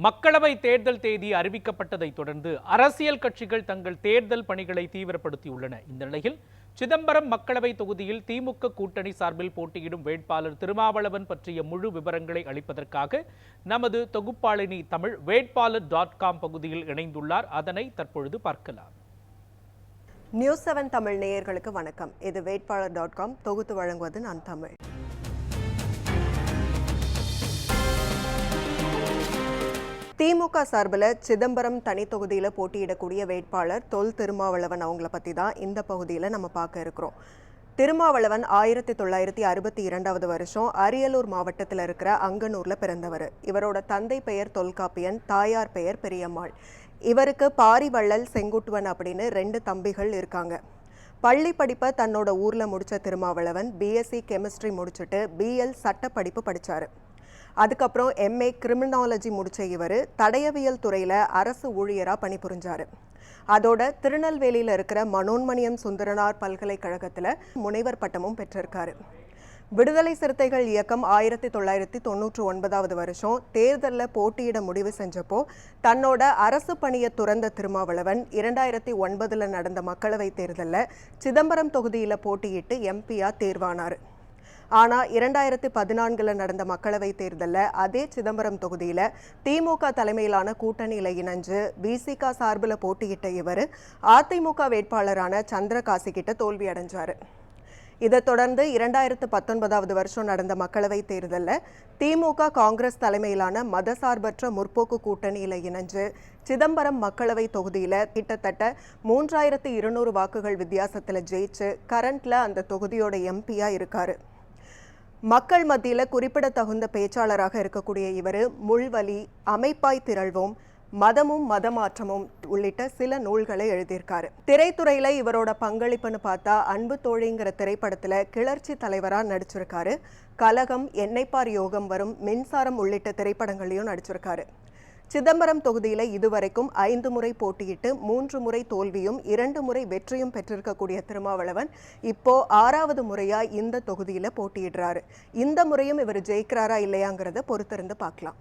மக்களவை தேர்தல் தேதி அறிவிக்கப்பட்டதைத் தொடர்ந்து அரசியல் கட்சிகள் தங்கள் தேர்தல் பணிகளை தீவிரப்படுத்தியுள்ளன. இந்த நிலையில் சிதம்பரம் மக்களவை தொகுதியில் திமுக கூட்டணி சார்பில் போட்டியிடும் வேட்பாளர் திருமாவளவன் பற்றிய முழு விவரங்களை அளிப்பதற்காக நமது தொகுப்பாளினி தமிழ் வேட்பாளர்.com பகுதியில் இணைந்துள்ளார். அதனை தற்பொழுது பார்க்கலாம். நியூஸ் 7 தமிழ் நேயர்களுக்கு வணக்கம். இது வேட்பாளர்.com தொகுத்து வழங்குவது நான் தமிழ். திமுக சார்பில் சிதம்பரம் தனி தொகுதியில் போட்டியிடக்கூடிய வேட்பாளர் தொல் திருமாவளவன் அவங்கள பற்றி தான் இந்த பகுதியில் நம்ம பார்க்க இருக்கிறோம். திருமாவளவன் 1962 வருஷம் அரியலூர் மாவட்டத்தில் இருக்கிற அங்கனூரில் பிறந்தவர். இவரோட தந்தை பெயர் தொல்காப்பியன், தாயார் பெயர் பெரியம்மாள். இவருக்கு பாரிவள்ளல், செங்குட்டுவன் அப்படின்னு 2 தம்பிகள் இருக்காங்க. பள்ளி படிப்பை தன்னோட ஊரில் முடித்த திருமாவளவன் பிஎஸ்சி கெமிஸ்ட்ரி முடிச்சுட்டு பிஎல் சட்ட படிப்பு படித்தார். அதுக்கப்புறம் எம்ஏ கிரிமினாலஜி முடித்த இவர் தடயவியல் துறையில் அரசு ஊழியராக பணிபுரிஞ்சார். அதோட திருநெல்வேலியில் இருக்கிற மனோன்மணியம் சுந்தரனார் பல்கலைக்கழகத்தில் முனைவர் பட்டமும் பெற்றிருக்காரு. விடுதலை சிறுத்தைகள் இயக்கம் 1999 வருஷம் தேர்தலில் போட்டியிட முடிவு செஞ்சப்போ தன்னோட அரசு பணியை துறந்த திருமாவளவன் 2009 நடந்த மக்களவைத் தேர்தலில் சிதம்பரம் தொகுதியில் போட்டியிட்டு எம்பியா தேர்வானார். ஆனால் 2014 நடந்த மக்களவைத் தேர்தலில் அதே சிதம்பரம் தொகுதியில் திமுக தலைமையிலான கூட்டணியில் இணைஞ்சு விசிக சார்பில் போட்டியிட்ட இவர் அதிமுக வேட்பாளரான சந்திரகாசி கிட்ட தோல்வி அடைஞ்சார். இதைத் தொடர்ந்து 2019 வருஷம் நடந்த மக்களவைத் தேர்தலில் திமுக காங்கிரஸ் தலைமையிலான மதசார்பற்ற முற்போக்கு கூட்டணியில் இணைஞ்சு சிதம்பரம் மக்களவை தொகுதியில் கிட்டத்தட்ட 3200 வாக்குகள் வித்தியாசத்தில் ஜெயிச்சு கரண்ட்ல அந்த தொகுதியோட எம்பியா இருக்காரு. மக்கள் மத்தியில் குறிப்பிடத்தகுந்த பேச்சாளராக இருக்கக்கூடிய இவர் முள்வலி, அமைப்பாய் திரள்வோம், மதமும் மதமாற்றமும் உள்ளிட்ட சில நூல்களை எழுதியிருக்காரு. திரைத்துறையில இவரோட பங்களிப்புன்னு பார்த்தா அன்பு தோழிங்கிற திரைப்படத்துல கிளர்ச்சி தலைவரா நடிச்சிருக்காரு. கலகம், எண்ணெய்ப்பார் யோகம் வரும், மின்சாரம் உள்ளிட்ட திரைப்படங்களையும் நடிச்சிருக்காரு. சிதம்பரம் தொகுதியில இதுவரைக்கும் 5 முறை போட்டியிட்டு 3 முறை தோல்வியும் 2 முறை வெற்றியும் பெற்றிருக்கக்கூடிய திருமாவளவன் இப்போ 6வது முறையா இந்த தொகுதியில போட்டியிடுறாரு. இந்த முறையும் இவர் ஜெயிக்கிறாரா இல்லையாங்கிறத பொறுத்திருந்து பார்க்கலாம்.